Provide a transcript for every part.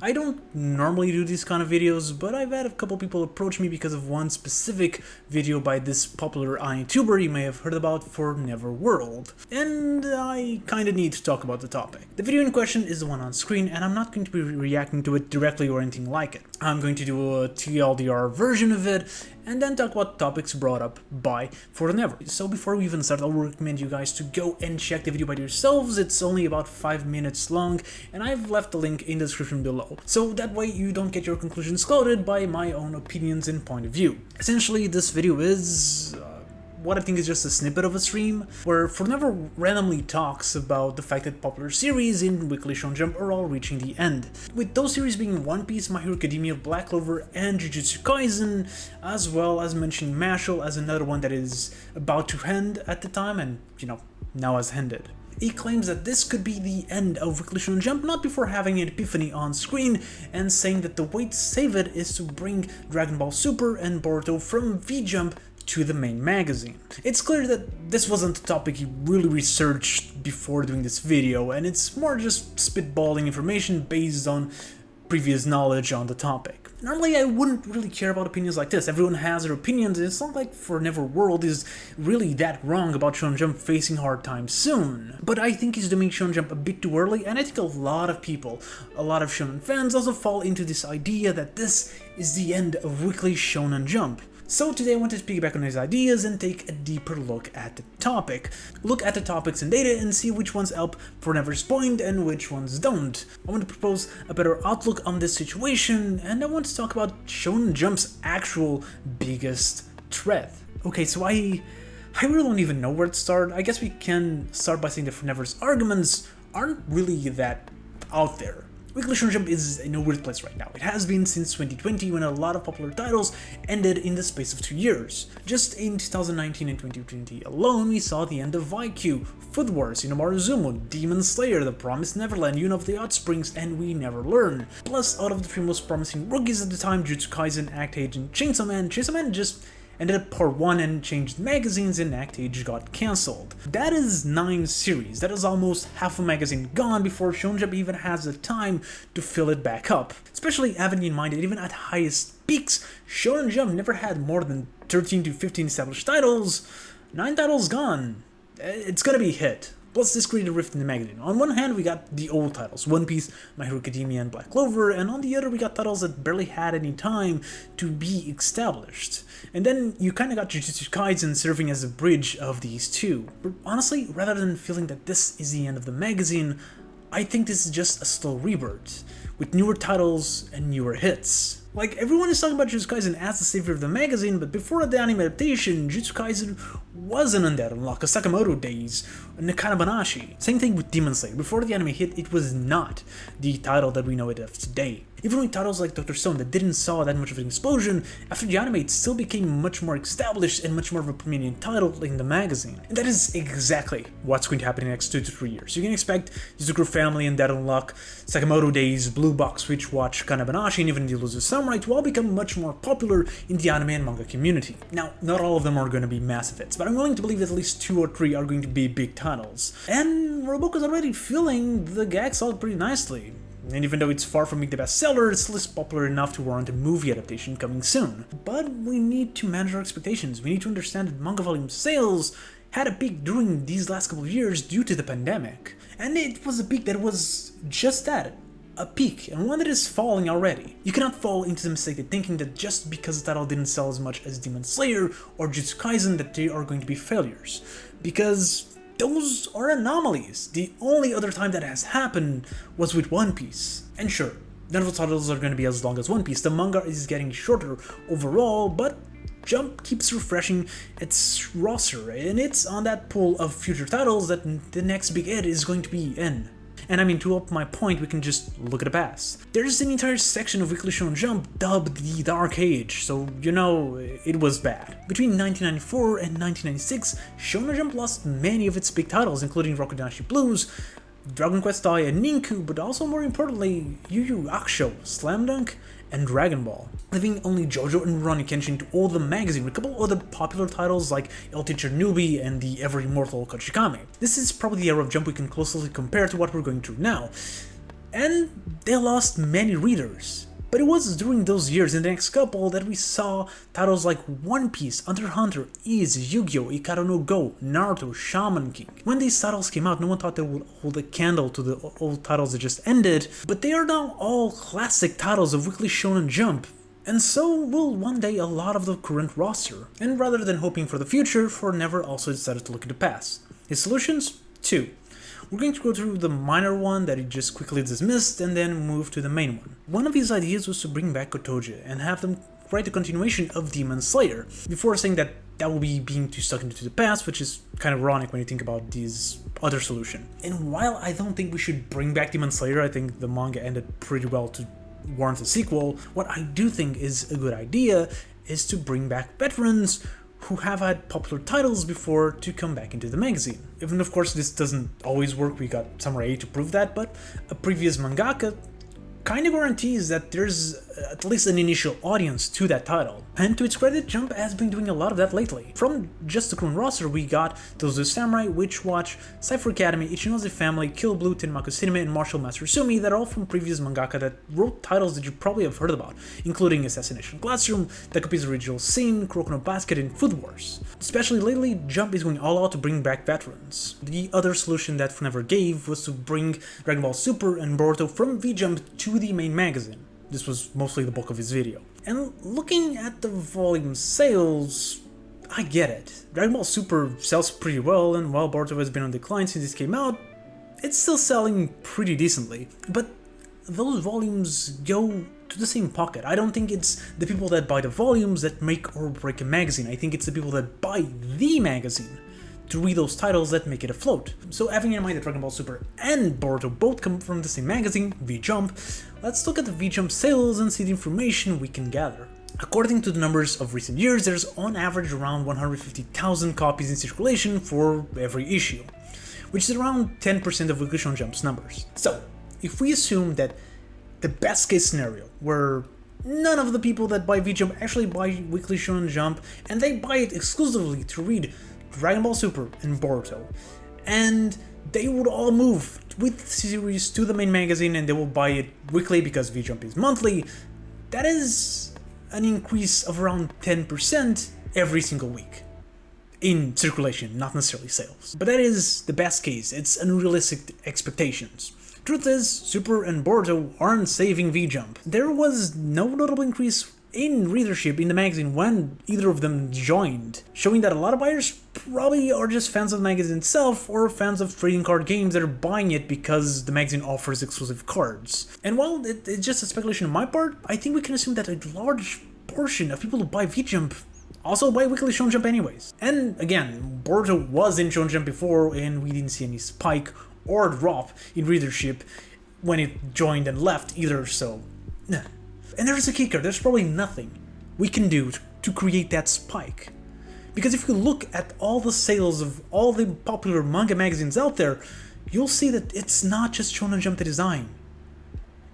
I don't normally do these kind of videos, but I've had a couple people approach me because of one specific video by this popular YouTuber you may have heard about, Fornever World, and I kinda need to talk about the topic. The video in question is the one on screen, and I'm not going to be reacting to it directly or anything like it. I'm going to do a TLDR version of it, and then talk about topics brought up by Fornever. So before we even start, I'll recommend you guys to go and check the video by yourselves. It's only about 5 minutes long, and I've left the link in the description below. So that way you don't get your conclusions clouded by my own opinions and point of view. Essentially, this video is what I think is just a snippet of a stream, where Fornever randomly talks about the fact that popular series in Weekly Shonen Jump are all reaching the end. With those series being One Piece, My Hero Academia, Black Clover, and Jujutsu Kaisen, as well as mentioning Mashle as another one that is about to end at the time and, now has ended. He claims that this could be the end of Weekly Shonen Jump, not before having an epiphany on screen and saying that the way to save it is to bring Dragon Ball Super and Boruto from V-Jump to the main magazine. It's clear that this wasn't a topic he really researched before doing this video, and it's more just spitballing information based on previous knowledge on the topic. Normally I wouldn't really care about opinions like this. Everyone has their opinions, and it's not like Fornever World is really that wrong about Shonen Jump facing hard times soon. But I think he's doing Shonen Jump a bit too early, and I think a lot of people, a lot of Shonen fans also fall into this idea that this is the end of Weekly Shonen Jump. So today I wanted to piggyback on his ideas and take a deeper look at the topic. Look at the topics and data and see which ones help Fornever's point and which ones don't. I want to propose a better outlook on this situation, and I want to talk about Shonen Jump's actual biggest threat. Okay, so I really don't even know where to start. I guess we can start by saying that Fornever's arguments aren't really that out there. Weekly Shonen Jump is in a weird place right now. It has been since 2020, when a lot of popular titles ended in the space of 2 years. Just in 2019 and 2020 alone, we saw the end of IQ, Food Wars, Inomaruzumu, Demon Slayer, The Promised Neverland, Yuna of the Outsprings, and We Never Learn. Plus, out of the 3 most promising rookies at the time, Jujutsu Kaisen, Act Age, and Chainsaw Man just ended up part 1 and changed magazines, and Act Age got cancelled. That is 9 series. That is almost half a magazine gone before Shonen Jump even has the time to fill it back up. Especially having in mind that even at highest peaks, Shonen Jump never had more than 13 to 15 established titles. 9 titles gone. It's gonna be a hit. Plus, this created a rift in the magazine. On one hand, we got the old titles, One Piece, My Hero Academia, and Black Clover, and on the other, we got titles that barely had any time to be established. And then you kinda got Jujutsu Kaisen serving as a bridge of these two. But honestly, rather than feeling that this is the end of the magazine, I think this is just a slow rebirth, with newer titles and newer hits. Like, everyone is talking about Jujutsu Kaisen as the savior of the magazine, but before the anime adaptation, Jujutsu Kaisen wasn't Undead Unlock, a Sakamoto days, Nakana Banashi. Same thing with Demon Slayer. Before the anime hit, it was not the title that we know it as today. Even with titles like Dr. Stone that didn't saw that much of an explosion, after the anime it still became much more established and much more of a prominent title in the magazine. And that is exactly what's going to happen in the next 2 to 3 years. You can expect Yuzuru Family and Dead Unlock, Sakamoto Days, Blue Box, Witch Watch, Kanabanashi, and even the Elusive Samurai to all become much more popular in the anime and manga community. Now, not all of them are going to be massive hits, but I'm willing to believe that at least 2 or 3 are going to be big titles. And Roboco's already filling the gag solid pretty nicely. And even though it's far from being the bestseller, it's still popular enough to warrant a movie adaptation coming soon. But we need to manage our expectations. We need to understand that manga volume sales had a peak during these last couple of years due to the pandemic. And it was a peak that was just that, a peak, and one that is falling already. You cannot fall into the mistake of thinking that just because the title didn't sell as much as Demon Slayer or Jujutsu Kaisen that they are going to be failures. Because those are anomalies. The only other time that has happened was with One Piece. And sure, none of the titles are going to be as long as One Piece. The manga is getting shorter overall, but Jump keeps refreshing its roster, and it's on that pool of future titles that the next big hit is going to be in. And I mean, to up my point, we can just look at the past. There's an entire section of Weekly Shonen Jump dubbed the Dark Age, so it was bad. Between 1994 and 1996, Shonen Jump lost many of its big titles, including Rokudashi Blues, Dragon Quest I, and Ninku, but also more importantly, Yu Yu Hakusho, Slam Dunk, and Dragon Ball, leaving only JoJo and Rurouni Kenshin to all the magazine with a couple other popular titles like El Teacher Newbie and the ever-immortal Kochikame. This is probably the era of Jump we can closely compare to what we're going through now. and they lost many readers. But it was during those years, in the next couple, that we saw titles like One Piece, Hunter x Hunter, Is, Yu-Gi-Oh!, Ikaro no Go, Naruto, Shaman King. When these titles came out, no one thought they would hold a candle to the old titles that just ended, but they are now all classic titles of Weekly Shonen Jump, and so will one day a lot of the current roster. And rather than hoping for the future, Fornever also decided to look at the past. His solutions? 2. We're going to go through the minor one that he just quickly dismissed and then move to the main one. One of his ideas was to bring back Kotoge and have them write a continuation of Demon Slayer, before saying that that will be being too stuck into the past, which is kind of ironic when you think about this other solution. And while I don't think we should bring back Demon Slayer, I think the manga ended pretty well to warrant a sequel, what I do think is a good idea is to bring back veterans who have had popular titles before to come back into the magazine. Even of course this doesn't always work, we got Samurai 8 to prove that, but a previous mangaka kind of guarantees that there's at least an initial audience to that title. And to its credit, Jump has been doing a lot of that lately. From just the current roster, we got Those Two Samurai, Witch Watch, Cypher Academy, Ichinoze Family, Kill Blue, Tenmaku Cinema, and Martial Master Sumi that are all from previous mangaka that wrote titles that you probably have heard about, including Assassination Classroom, Takopi's Original Sin, Kuroko no Basket, and Food Wars. Especially lately, Jump is going all out to bring back veterans. The other solution that Fornever gave was to bring Dragon Ball Super and Boruto from V-Jump to the main magazine. This was mostly the bulk of his video. And looking at the volume sales, I get it. Dragon Ball Super sells pretty well, and while Boruto has been on decline since this came out, it's still selling pretty decently. But those volumes go to the same pocket. I don't think it's the people that buy the volumes that make or break a magazine. I think it's the people that buy the magazine to read those titles that make it afloat. So having in mind that Dragon Ball Super and Boruto both come from the same magazine, V-Jump, let's look at the V-Jump sales and see the information we can gather. According to the numbers of recent years, there's on average around 150,000 copies in circulation for every issue, which is around 10% of Weekly Shonen Jump's numbers. So, if we assume that the best case scenario, where none of the people that buy V-Jump actually buy Weekly Shonen Jump, and they buy it exclusively to read Dragon Ball Super and Boruto, and they would all move with the series to the main magazine and they will buy it weekly because V-Jump is monthly, that is an increase of around 10% every single week. In circulation, not necessarily sales. But that is the best case, it's unrealistic expectations. Truth is, Super and Boruto aren't saving V-Jump. There was no notable increase in readership in the magazine when either of them joined, showing that a lot of buyers probably are just fans of the magazine itself or fans of trading card games that are buying it because the magazine offers exclusive cards. And while it's just a speculation on my part, I think we can assume that a large portion of people who buy V-Jump also buy Weekly Shonen Jump anyways. And again, Boruto was in Shonen Jump before and we didn't see any spike or drop in readership when it joined and left either, so nah. And there's a kicker, there's probably nothing we can do to create that spike. Because if you look at all the sales of all the popular manga magazines out there, you'll see that it's not just Shonen Jump that is dying.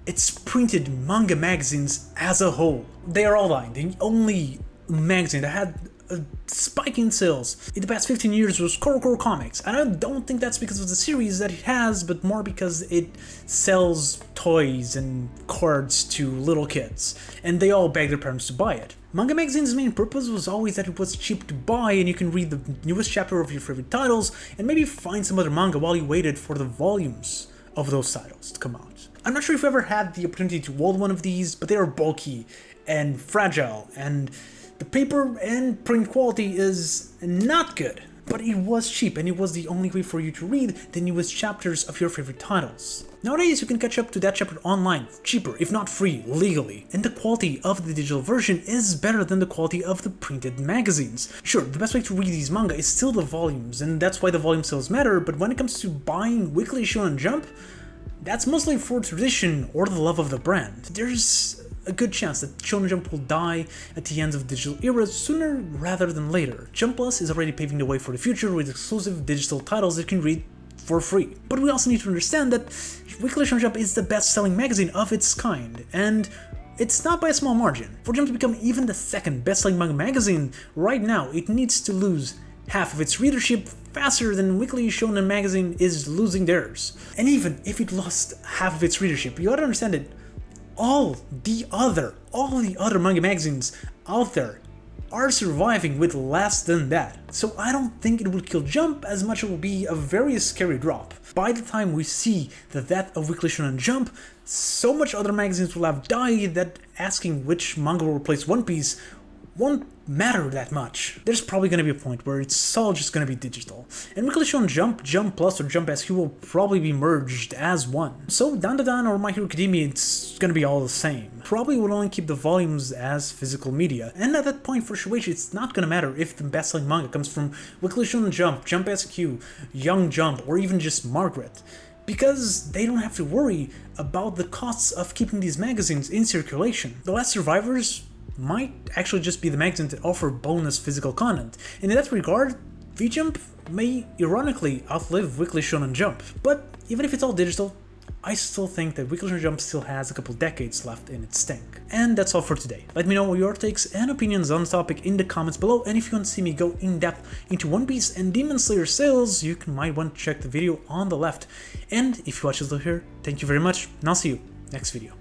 It's printed manga magazines as a whole. They are all dying. The only magazine that had a spike in sales in the past 15 years was Koro Comics, and I don't think that's because of the series that it has, but more because it sells toys and cards to little kids, and they all beg their parents to buy it. Manga Magazine's main purpose was always that it was cheap to buy and you can read the newest chapter of your favorite titles and maybe find some other manga while you waited for the volumes of those titles to come out. I'm not sure if you ever had the opportunity to hold one of these, but they are bulky and fragile, and the paper and print quality is not good, but it was cheap and it was the only way for you to read the newest chapters of your favorite titles. Nowadays you can catch up to that chapter online, cheaper, if not free, legally, and the quality of the digital version is better than the quality of the printed magazines. Sure, the best way to read these manga is still the volumes, and that's why the volume sales matter, but when it comes to buying Weekly Shonen Jump, that's mostly for tradition or the love of the brand. There's a good chance that Shonen Jump will die at the end of the digital era sooner rather than later. Jump Plus is already paving the way for the future with exclusive digital titles that you can read for free. But we also need to understand that Weekly Shonen Jump is the best-selling magazine of its kind, and it's not by a small margin. For Jump to become even the second best-selling manga magazine, right now it needs to lose half of its readership faster than Weekly Shonen Magazine is losing theirs. And even if it lost half of its readership, you gotta understand that all the other manga magazines out there are surviving with less than that. So I don't think it will kill Jump as much as it will be a very scary drop. By the time we see the death of Weekly Shonen Jump, so much other magazines will have died that asking which manga will replace One Piece won't matter that much. There's probably going to be a point where it's all just going to be digital. And Weekly Shonen Jump, Jump Plus, or Jump SQ will probably be merged as one. So Dan or My Hero Academia, it's going to be all the same. Probably will only keep the volumes as physical media. And at that point for Shueisha, it's not going to matter if the best-selling manga comes from Weekly Shonen Jump, Jump SQ, Young Jump, or even just Margaret. Because they don't have to worry about the costs of keeping these magazines in circulation. The last survivors might actually just be the magazines that offer bonus physical content. And in that regard, V-Jump may ironically outlive Weekly Shonen Jump. But even if it's all digital, I still think that Weekly Shonen Jump still has a couple decades left in its tank. And that's all for today. Let me know your takes and opinions on the topic in the comments below, and if you want to see me go in depth into One Piece and Demon Slayer sales, you might want to check the video on the left. And if you watched this till here, thank you very much, and I'll see you next video.